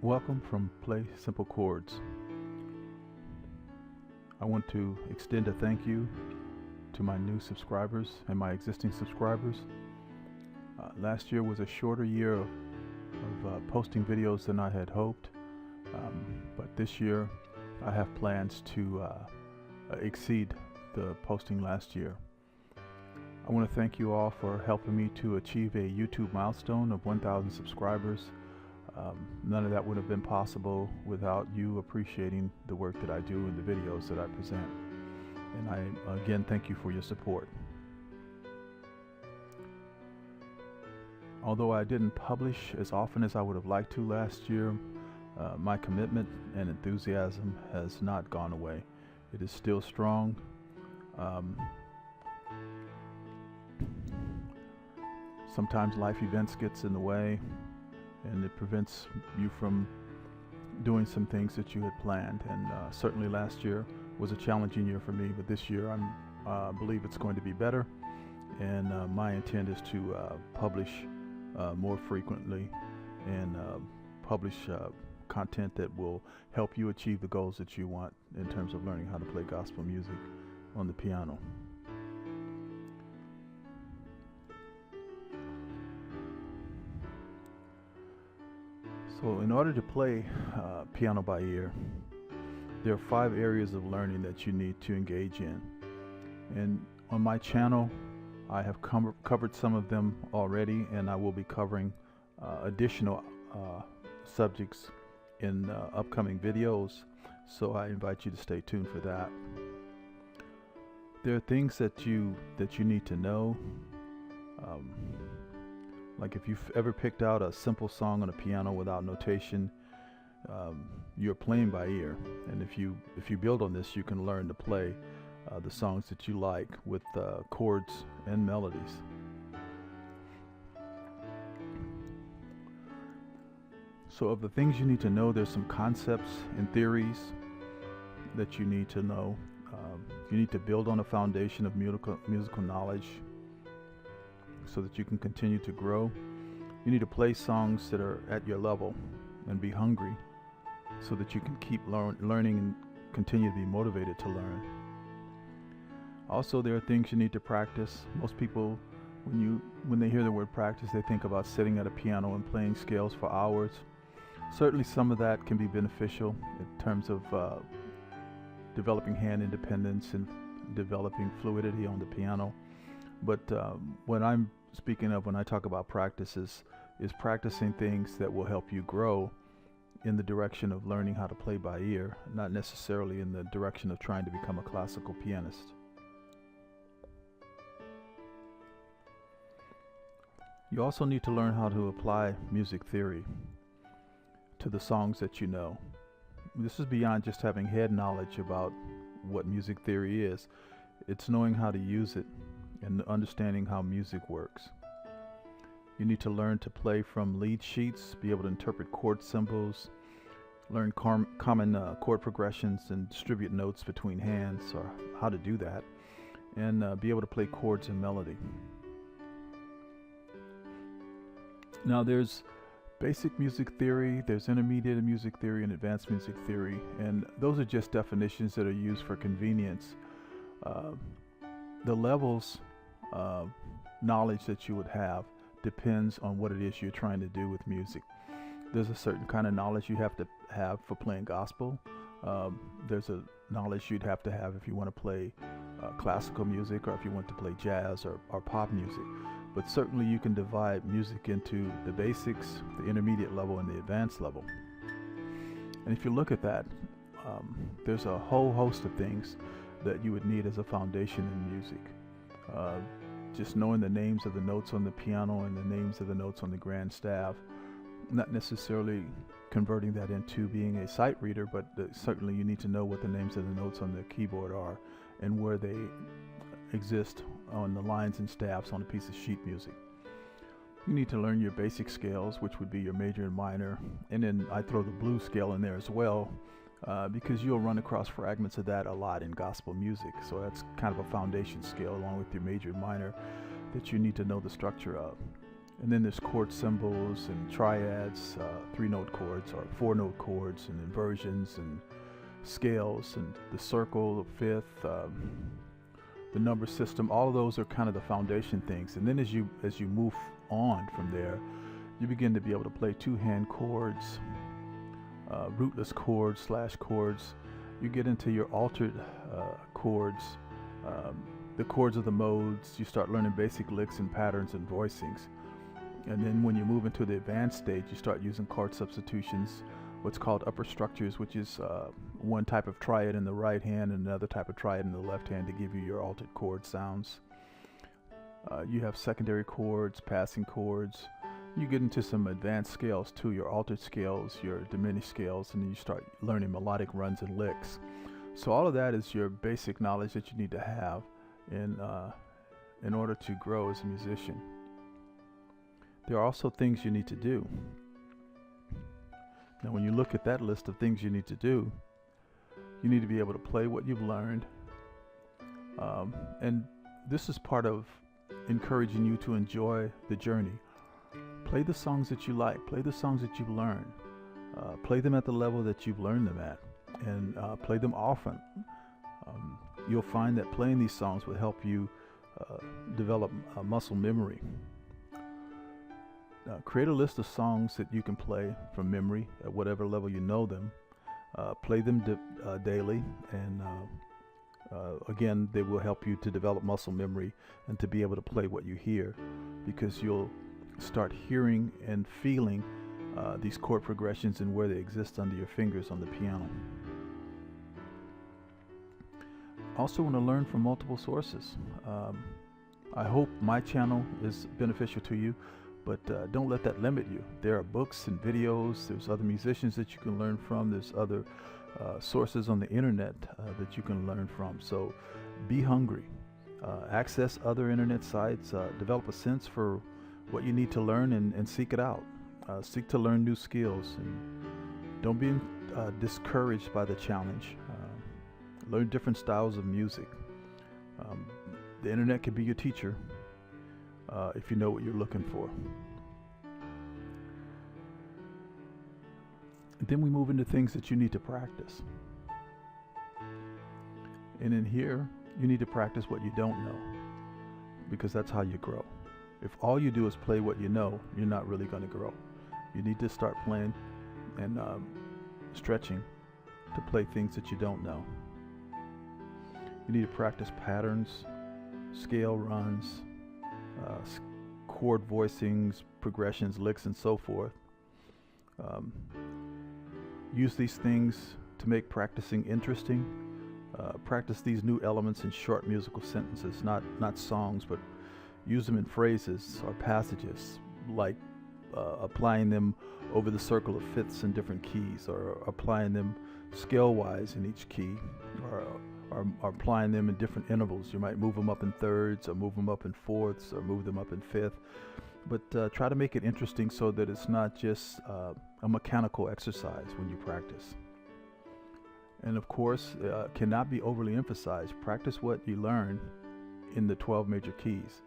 Welcome from Play Simple Chords. I want to extend a thank you to my new subscribers and my existing subscribers. Last year was a shorter year of posting videos than I had hoped, but this year I have plans to exceed the posting last year. I want to thank you all for helping me to achieve a YouTube milestone of 1,000 subscribers. None of that would have been possible without you appreciating the work that I do and the videos that I present. And I again thank you for your support. Although I didn't publish as often as I would have liked to last year, my commitment and enthusiasm has not gone away. It is still strong. Sometimes life events gets in the way, and it prevents you from doing some things that you had planned. And certainly last year was a challenging year for me, but this year I believe it's going to be better, and my intent is to publish more frequently and publish content that will help you achieve the goals that you want in terms of learning how to play gospel music on the piano. So in order to play piano by ear, there are 5 areas of learning that you need to engage in. And on my channel, I have covered some of them already, and I will be covering additional subjects in upcoming videos. So I invite you to stay tuned for that. There are things that you need to know. Like if you've ever picked out a simple song on a piano without notation, you're playing by ear. And if you build on this, you can learn to play the songs that you like with chords and melodies. So of the things you need to know, there's some concepts and theories that you need to know. You need to build on a foundation of musical knowledge so that you can continue to grow. You need to play songs that are at your level and be hungry so that you can keep learning and continue to be motivated to learn. Also, there are things you need to practice. Most people, when they hear the word practice, they think about sitting at a piano and playing scales for hours. Certainly some of that can be beneficial in terms of developing hand independence and developing fluidity on the piano. But what I'm speaking of when I talk about practices is practicing things that will help you grow in the direction of learning how to play by ear, not necessarily in the direction of trying to become a classical pianist. You also need to learn how to apply music theory to the songs that you know. This is beyond just having head knowledge about what music theory is. It's knowing how to use it and understanding how music works. You need to learn to play from lead sheets, be able to interpret chord symbols, learn common chord progressions and distribute notes between hands, or how to do that, and be able to play chords and melody. Now there's basic music theory, there's intermediate music theory, and advanced music theory, and those are just definitions that are used for convenience. The levels of knowledge that you would have depends on what it is you're trying to do with music. There's a certain kind of knowledge you have to have for playing gospel. There's a knowledge you'd have to have if you want to play classical music, or if you want to play jazz or pop music. But certainly you can divide music into the basics, the intermediate level, and the advanced level. And if you look at that, there's a whole host of things that you would need as a foundation in music. Just knowing the names of the notes on the piano and the names of the notes on the grand staff, not necessarily converting that into being a sight reader, but certainly you need to know what the names of the notes on the keyboard are and where they exist on the lines and staffs on a piece of sheet music. You need to learn your basic scales, which would be your major and minor, and then I throw the blues scale in there as well, because you'll run across fragments of that a lot in gospel music. So that's kind of a foundation scale along with your major and minor that you need to know the structure of. And then there's chord symbols and triads, 3-note chords or 4-note chords, and inversions and scales, and the circle, the fifth, the number system. All of those are kind of the foundation things. And then as you move on from there, you begin to be able to play 2-hand chords, rootless chords, slash chords. You get into your altered chords, the chords of the modes. You start learning basic licks and patterns and voicings. And then when you move into the advanced stage, you start using chord substitutions, what's called upper structures, which is one type of triad in the right hand and another type of triad in the left hand to give you your altered chord sounds. You have secondary chords, passing chords. You get into some advanced scales too, your altered scales, your diminished scales, and then you start learning melodic runs and licks. So all of that is your basic knowledge that you need to have in order to grow as a musician. There are also things you need to do. Now when you look at that list of things you need to do, you need to be able to play what you've learned. And this is part of encouraging you to enjoy the journey. Play the songs that you like, play the songs that you've learned, play them at the level that you've learned them at, and play them often. You'll find that playing these songs will help you develop muscle memory. Create a list of songs that you can play from memory at whatever level you know them. Play them daily, and again, they will help you to develop muscle memory and to be able to play what you hear, because you'll start hearing and feeling these chord progressions and where they exist under your fingers on the piano. Also want to learn from multiple sources. I hope my channel is beneficial to you, but don't let that limit you. There are books and videos, there's other musicians that you can learn from, there's other sources on the internet that you can learn from. So be hungry. Access other internet sites, develop a sense for what you need to learn, and seek it out. Seek to learn new skills, and don't be discouraged by the challenge. Learn different styles of music. The internet can be your teacher if you know what you're looking for. And then we move into things that you need to practice. And in here, you need to practice what you don't know, because that's how you grow. If all you do is play what you know, you're not really going to grow. You need to start playing and stretching to play things that you don't know. You need to practice patterns, scale runs, chord voicings, progressions, licks, and so forth. Use these things to make practicing interesting. Practice these new elements in short musical sentences, not songs, but use them in phrases or passages, like applying them over the circle of fifths in different keys, or applying them scale-wise in each key, or applying them in different intervals. You might move them up in thirds, or move them up in fourths, or move them up in fifth. But try to make it interesting so that it's not just a mechanical exercise when you practice. And of course, cannot be overly emphasized. Practice what you learn in the 12 major keys.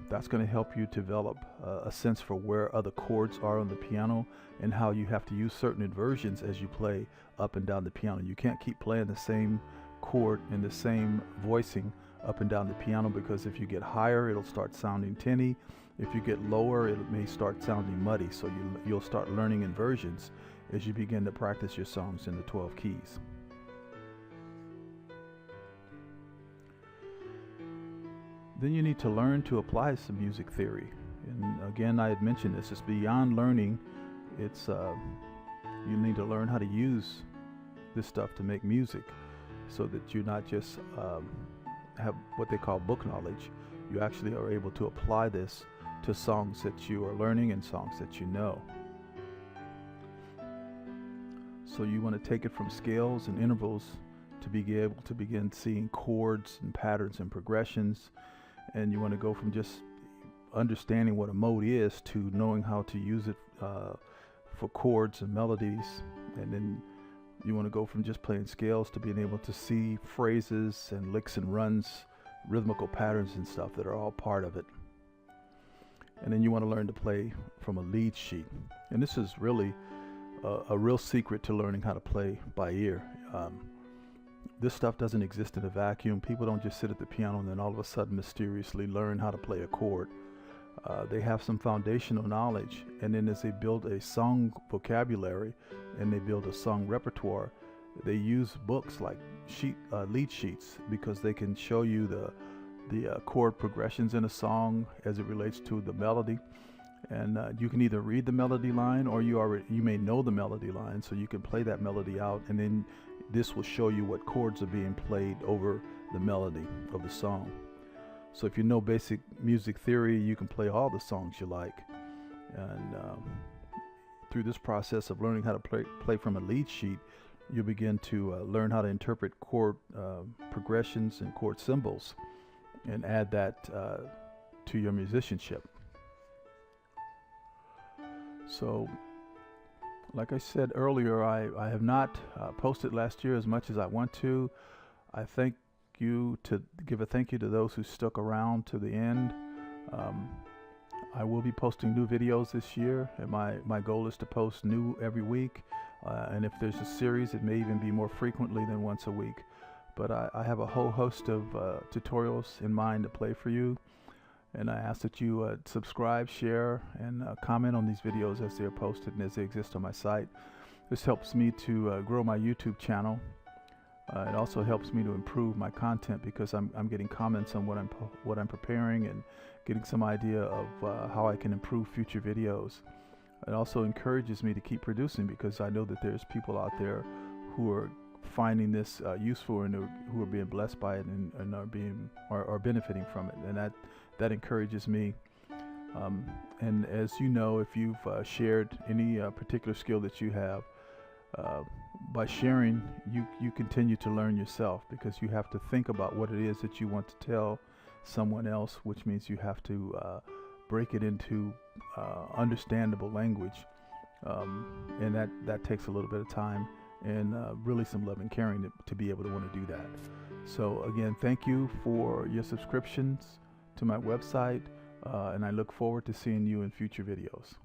That's going to help you develop a sense for where other chords are on the piano, and how you have to use certain inversions as you play up and down the piano. You can't keep playing the same chord and the same voicing up and down the piano, because if you get higher, it'll start sounding tinny. If you get lower, it may start sounding muddy. So you'll start learning inversions as you begin to practice your songs in the 12 keys. Then you need to learn to apply some music theory. And again, I had mentioned this, it's beyond learning. It's you need to learn how to use this stuff to make music, so that you not just have what they call book knowledge. You actually are able to apply this to songs that you are learning and songs that you know. So you want to take it from scales and intervals to be able to begin seeing chords and patterns and progressions. And you want to go from just understanding what a mode is to knowing how to use it for chords and melodies. And then you want to go from just playing scales to being able to see phrases and licks and runs, rhythmical patterns and stuff that are all part of it. and then you want to learn to play from a lead sheet. And this is really a real secret to learning how to play by ear. This stuff doesn't exist in a vacuum. People don't just sit at the piano and then all of a sudden mysteriously learn how to play a chord. They have some foundational knowledge, and then as they build a song vocabulary and they build a song repertoire, they use books like lead sheets, because they can show you the chord progressions in a song as it relates to the melody. And you can either read the melody line, or you may know the melody line, so you can play that melody out, and then this will show you what chords are being played over the melody of the song. So if you know basic music theory, you can play all the songs you like. And through this process of learning how to play from a lead sheet, you'll begin to learn how to interpret chord progressions and chord symbols, and add that to your musicianship. So, like I said earlier, I have not posted last year as much as I want to. I thank you to give a thank you to those who stuck around to the end. I will be posting new videos this year, and my goal is to post new every week. And if there's a series, it may even be more frequently than once a week. But I have a whole host of tutorials in mind to play for you. And I ask that you subscribe, share, and comment on these videos as they are posted and as they exist on my site. This helps me to grow my YouTube channel. It also helps me to improve my content, because I'm getting comments on what I'm preparing, and getting some idea of how I can improve future videos. It also encourages me to keep producing, because I know that there's people out there who are finding this useful, and who are being blessed by it, and are benefiting from it, and that encourages me. And as you know, if you've shared any particular skill that you have, by sharing, you continue to learn yourself, because you have to think about what it is that you want to tell someone else, which means you have to break it into understandable language, and that takes a little bit of time, and really some love and caring to be able to want to do that. So again, thank you for your subscriptions to my website, and I look forward to seeing you in future videos.